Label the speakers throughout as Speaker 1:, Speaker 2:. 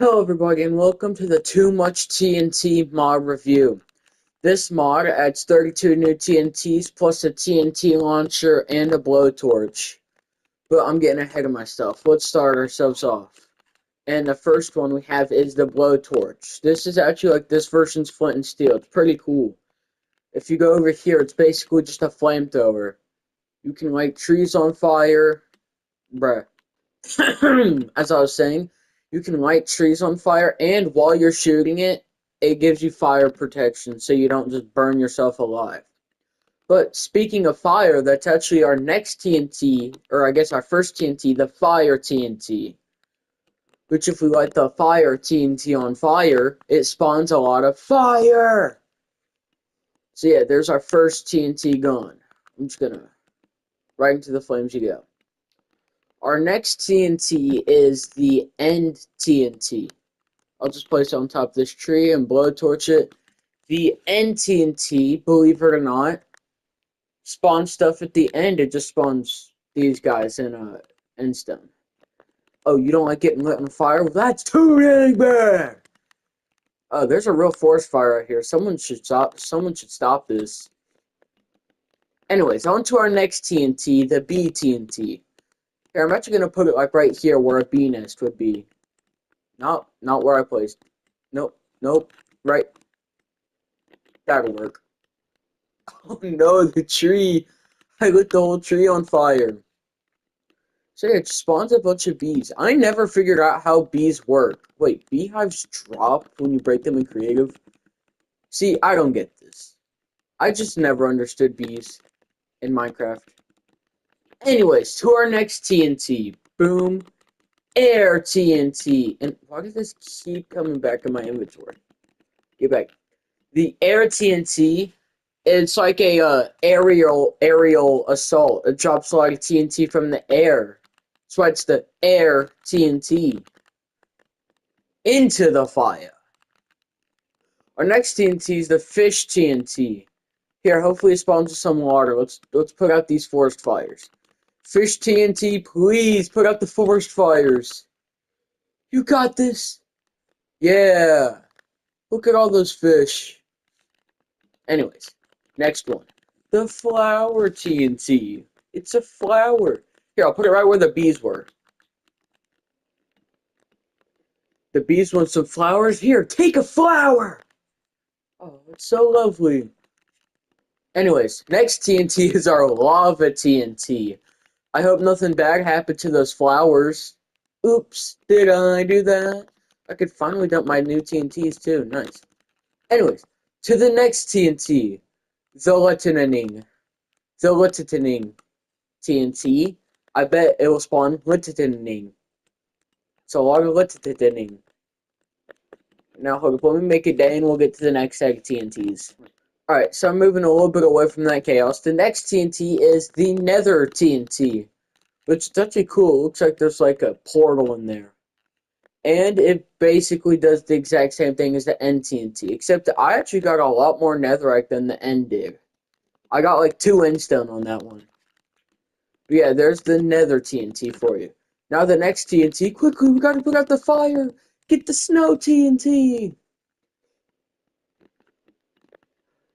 Speaker 1: Hello everybody and welcome to the Too Much TNT mod review. This mod adds 32 new TNTs plus a TNT launcher and a blowtorch. But I'm getting ahead of myself. Let's start ourselves off. And the first one we have is the blowtorch. This is actually like this version's flint and steel. It's pretty cool. If you go over here, it's basically just a flamethrower. You can light trees on fire. Bruh. As I was saying, you can light trees on fire, and while you're shooting it, it gives you fire protection so you don't just burn yourself alive. But speaking of fire, that's actually our next TNT, or I guess our first TNT, the fire TNT. Which, if we light the fire TNT on fire, it spawns a lot of fire! So yeah, there's our first TNT gun. I'm just gonna, right into the flames you go. Our next TNT is the end TNT. I'll just place it on top of this tree and blowtorch it. The end TNT, believe it or not, spawns stuff at the end. It just spawns these guys in endstone. Oh, you don't like getting lit on fire? Well, that's too dang bad! Oh, there's a real forest fire right here. Someone should stop this. Anyways, on to our next TNT, the bee TNT. Here, I'm actually gonna put it like right here where a bee nest would be. Not where I placed. Nope. Right. That'll work. Oh no, the tree. I lit the whole tree on fire. So yeah, it spawns a bunch of bees. I never figured out how bees work. Wait, beehives drop when you break them in creative? See, I don't get this. I just never understood bees in Minecraft. Anyways, to our next TNT. Boom. Air TNT. And why does this keep coming back in my inventory? Get back. The air TNT, it's like a aerial assault. It drops a lot of TNT from the air. That's why it's the air TNT into the fire. Our next TNT is the fish TNT. Here, hopefully it spawns with some water. Let's put out these forest fires. Fish TNT, please put out the forest fires. You got this. Yeah. Look at all those fish. Anyways, next one. The flower TNT. It's a flower. Here, I'll put it right where the bees were. The bees want some flowers. Here, take a flower. Oh, it's so lovely. Anyways, next TNT is our lava TNT. I hope nothing bad happened to those flowers. Oops, did I do that? I could finally dump my new TNTs too. Nice. Anyways, to the next TNT. The lightning. The lightning TNT. I bet it will spawn lightning. So a lot of lightning. Now hold up, let me make a day and we'll get to the next set of TNTs. Alright, so I'm moving a little bit away from that chaos. The next TNT is the Nether TNT, which is actually cool. It looks like there's like a portal in there. And it basically does the exact same thing as the End TNT, except that I actually got a lot more netherite than the End did. I got like 2 endstone on that one. But yeah, there's the Nether TNT for you. Now the next TNT, quickly, we gotta put out the fire! Get the Snow TNT!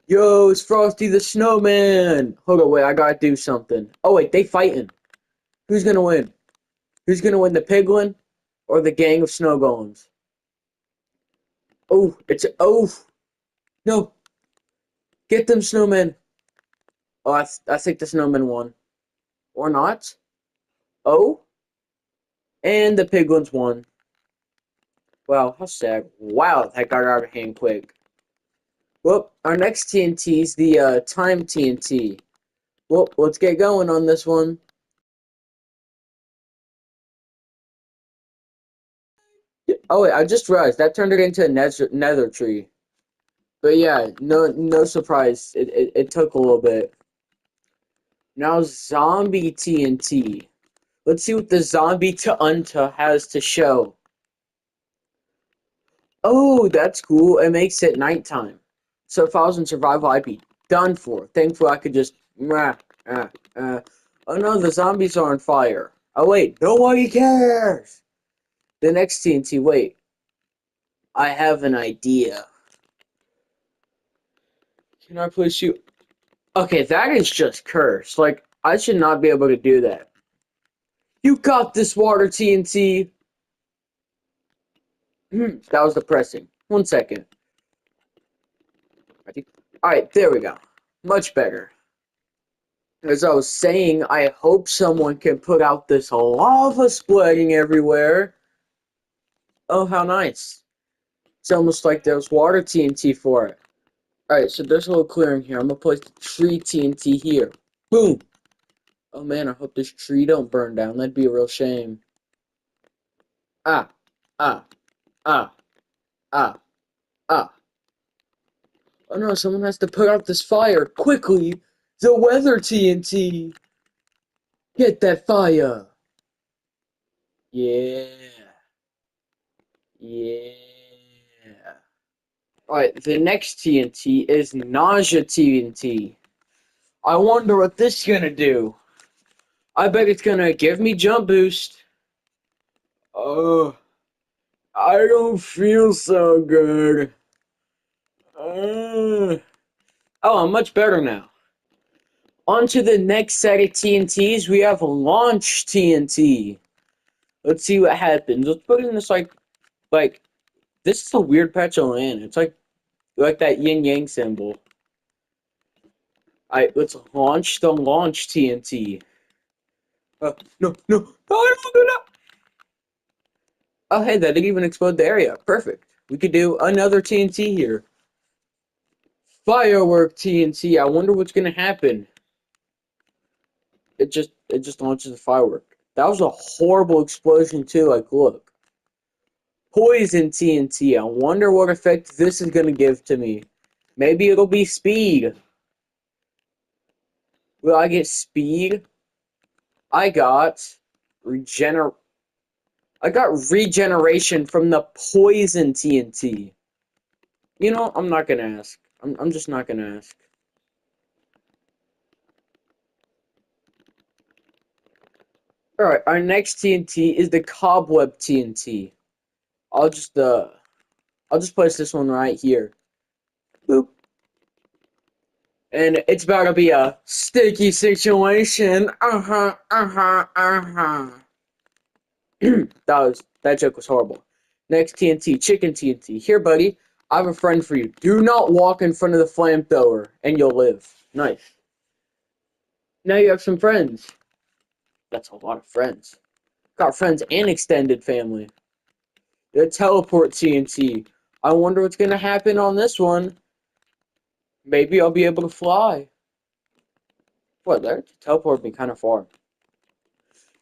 Speaker 1: Yo, it's Frosty the Snowman! Hold on, wait, I gotta do something. Oh wait, they fighting. Who's gonna win? Who's gonna win, the piglin or the gang of snow golems? Oh, no, get them snowmen. Oh, I think the snowman won. Or not. Oh, and the piglins won. Wow, how sad. Wow, that got out of hand quick. Well, our next TNT is the time TNT. Well, let's get going on this one. Oh wait, I just realized that turned it into a nether tree. But yeah, no surprise. It took a little bit. Now zombie TNT. Let's see what the zombie Unta has to show. Oh, that's cool. It makes it nighttime. So if I was in survival, I'd be done for. Thankfully, I could just. Oh no, the zombies are on fire. Oh wait, nobody cares. The next TNT. Wait. I have an idea. Can I place you? Okay, that is just cursed. Like, I should not be able to do that. You got this, water TNT. That was depressing. 1 second. Alright, there we go. Much better. As I was saying, I hope someone can put out this lava splitting everywhere. Oh, how nice. It's almost like there's water TNT for it. Alright, so there's a little clearing here. I'm gonna place the tree TNT here. Boom! Oh man, I hope this tree don't burn down. That'd be a real shame. Ah, ah, ah, ah, ah. Oh no, someone has to put out this fire. Quickly! The weather TNT! Get that fire! Yeah. Yeah. Alright, the next TNT is Nausea TNT. I wonder what this is gonna do. I bet it's gonna give me jump boost. Oh, I don't feel so good. Oh, I'm much better now. On to the next set of TNTs. We have Launch TNT. Let's see what happens. Let's put in this like this is a weird patch of land. It's like that yin yang symbol. Alright, let's launch the Launch TNT. No, no, no, no. Oh, hey, that didn't even explode the area. Perfect. We could do another TNT here. Firework TNT. I wonder what's gonna happen. It just launches a firework. That was a horrible explosion too. Like, look. Poison TNT. I wonder what effect this is gonna give to me. Maybe it'll be speed. Will I get speed? I got regener. I got regeneration from the poison TNT. You know, I'm not gonna ask. I'm just not gonna ask. Alright, our next TNT is the Cobweb TNT. I'll just I'll just place this one right here. Boop. And it's about to be a sticky situation. That joke was horrible. Next TNT, Chicken TNT. Here, buddy, I have a friend for you. Do not walk in front of the flamethrower, and you'll live. Nice. Now you have some friends. That's a lot of friends. Got friends and extended family. The Teleport TNT. I wonder what's gonna happen on this one. Maybe I'll be able to fly. What, that teleport me kind of far.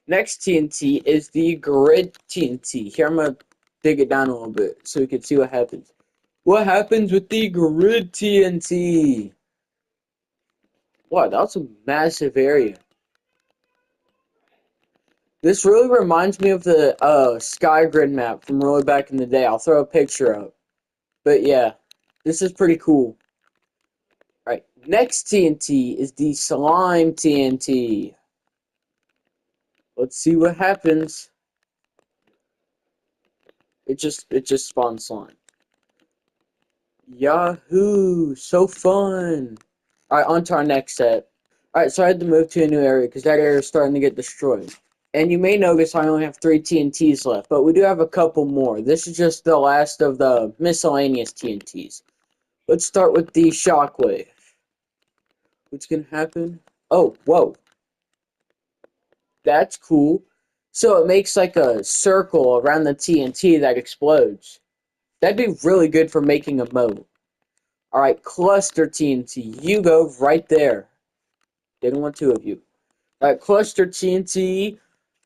Speaker 1: Next TNT is the Grid TNT. Here, I'm gonna dig it down a little bit so we can see what happens. What happens with the Grid TNT? Wow, that's a massive area. This really reminds me of the Sky Grid map from really back in the day. I'll throw a picture up. But yeah, this is pretty cool. Alright, next TNT is the Slime TNT. Let's see what happens. It just spawns slime. Yahoo! So fun! Alright, on to our next set. Alright, so I had to move to a new area because that area is starting to get destroyed. And you may notice I only have 3 TNTs left, but we do have a couple more. This is just the last of the miscellaneous TNTs. Let's start with the Shockwave. What's gonna happen? Oh, whoa. That's cool. So it makes like a circle around the TNT that explodes. That'd be really good for making a moat. Alright, Cluster TNT. You go right there. Didn't want 2 of you. Alright, Cluster TNT.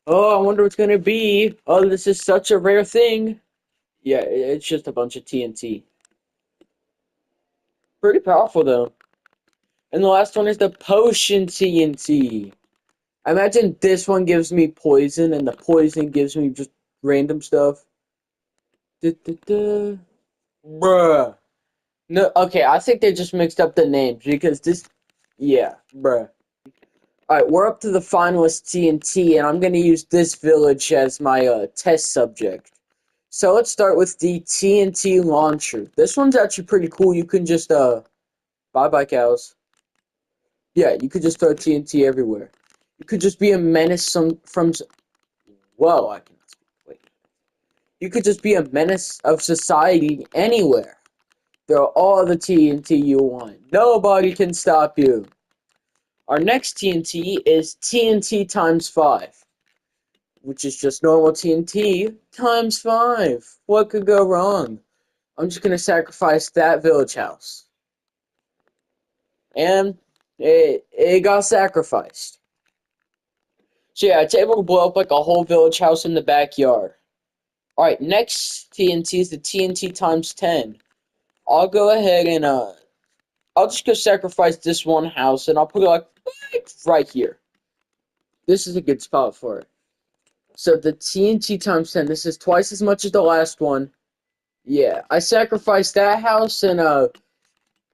Speaker 1: Oh, I wonder what's gonna be. Oh, this is such a rare thing. Yeah, it's just a bunch of TNT. Pretty powerful, though. And the last one is the Potion TNT. I imagine this one gives me poison, and the poison gives me just random stuff. Da. Bruh. No, okay, I think they just mixed up the names, because this... Yeah, bruh. Alright, we're up to the finalist TNT, and I'm gonna use this village as my test subject. So let's start with the TNT launcher. This one's actually pretty cool. You can just bye cows. Yeah, you could just throw TNT everywhere. You could just be a menace from. Whoa, I cannot speak. Wait. You could just be a menace of society anywhere. Throw all the TNT you want. Nobody can stop you. Our next TNT is TNT times 5, which is just normal TNT times 5. What could go wrong? I'm just gonna sacrifice that village house. And it got sacrificed. So yeah, it's able to blow up like a whole village house in the backyard. Alright, next TNT is the TNT times 10. I'll go ahead and I'll just go sacrifice this one house and I'll put it like right here. This is a good spot for it. So the TNT times 10, this is twice as much as the last one. Yeah, I sacrificed that house and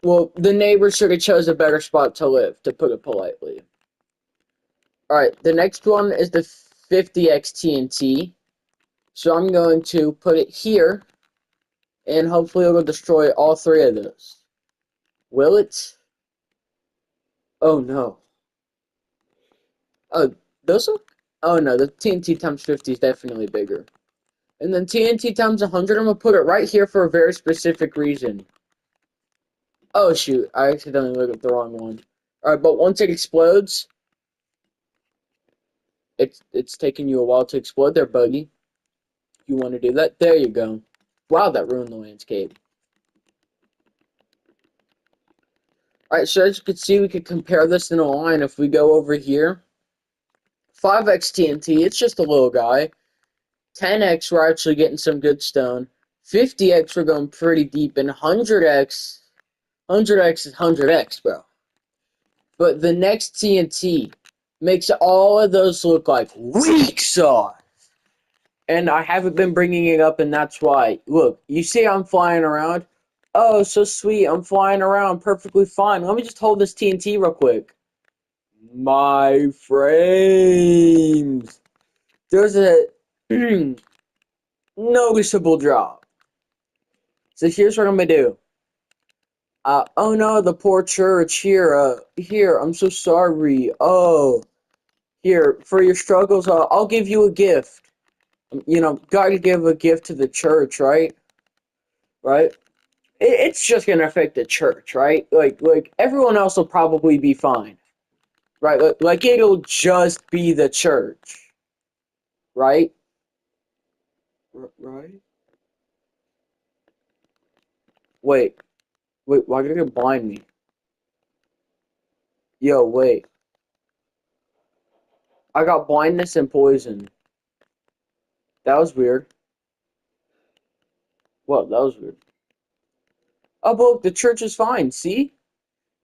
Speaker 1: well, the neighbors should have chose a better spot to live, to put it politely. Alright, the next one is the 50x TNT. So I'm going to put it here, and hopefully it'll destroy all 3 of those. Will it? Oh no. Oh, those are... Oh no, the TNT times 50 is definitely bigger. And then TNT times 100, I'm going to put it right here for a very specific reason. Oh shoot, I accidentally looked at the wrong one. Alright, but once it explodes, it's taking you a while to explode there, buddy. You want to do that? There you go. Wow, that ruined the landscape. Alright, so as you can see, we could compare this in a line. If we go over here, 5x TNT, it's just a little guy. 10x, we're actually getting some good stone. 50x, we're going pretty deep. And 100x is 100x, bro. But the next TNT makes all of those look like weak sauce. And I haven't been bringing it up, and that's why. Look, you see I'm flying around? Oh, so sweet, I'm flying around perfectly fine. Let me just hold this TNT real quick. My frames. There's a noticeable drop. So here's what I'm gonna do. Oh no, the poor church. Here, I'm so sorry. Oh, here, for your struggles, I'll give you a gift. You know, gotta give a gift to the church, right? Right? It's just gonna affect the church, right? Like everyone else will probably be fine, right? Like it'll just be the church, right? Right? Wait, why did it blind me? Yo, wait. I got blindness and poison. That was weird. Well, that was weird. Oh, but look, the church is fine, see?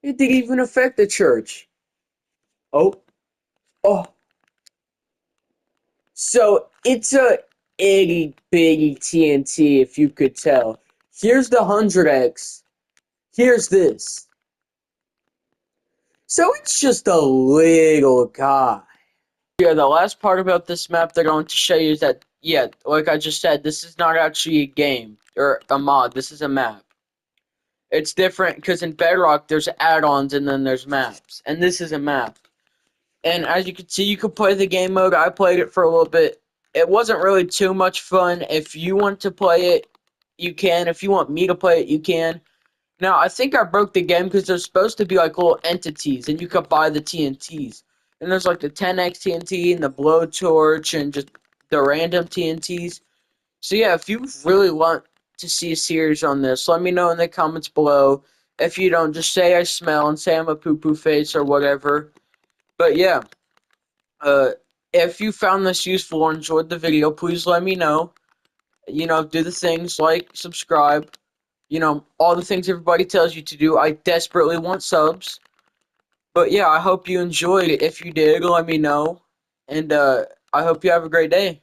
Speaker 1: It didn't even affect the church. Oh, oh. So, it's a itty bitty TNT, if you could tell. Here's the 100x. Here's this. So, it's just a little guy. Yeah, the last part about this map they're going to show you is that, yeah, like I just said, this is not actually a game or a mod. This is a map. It's different because in Bedrock there's add-ons and then there's maps, and this is a map. And as you can see, you could play the game mode. I played it for a little bit. It wasn't really too much fun. If you want to play it, you can. If you want me to play it, you can. Now, I think I broke the game because there's supposed to be like little entities, and you could buy the TNTs. And there's like the 10x TNT and the blowtorch and just the random TNTs. So yeah, if you really want to see a series on this, let me know in the comments below. If you don't, just say I smell and say I'm a poo-poo face or whatever. But yeah, uh, if you found this useful or enjoyed the video, please let me know. You know, do the things like subscribe. You know, all the things everybody tells you to do. I desperately want subs. But yeah, I hope you enjoyed it. If you did, let me know. And I hope you have a great day.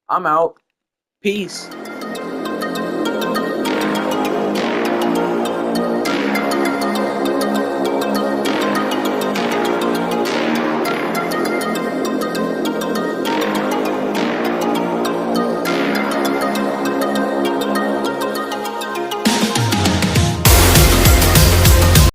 Speaker 1: I'm out. Peace.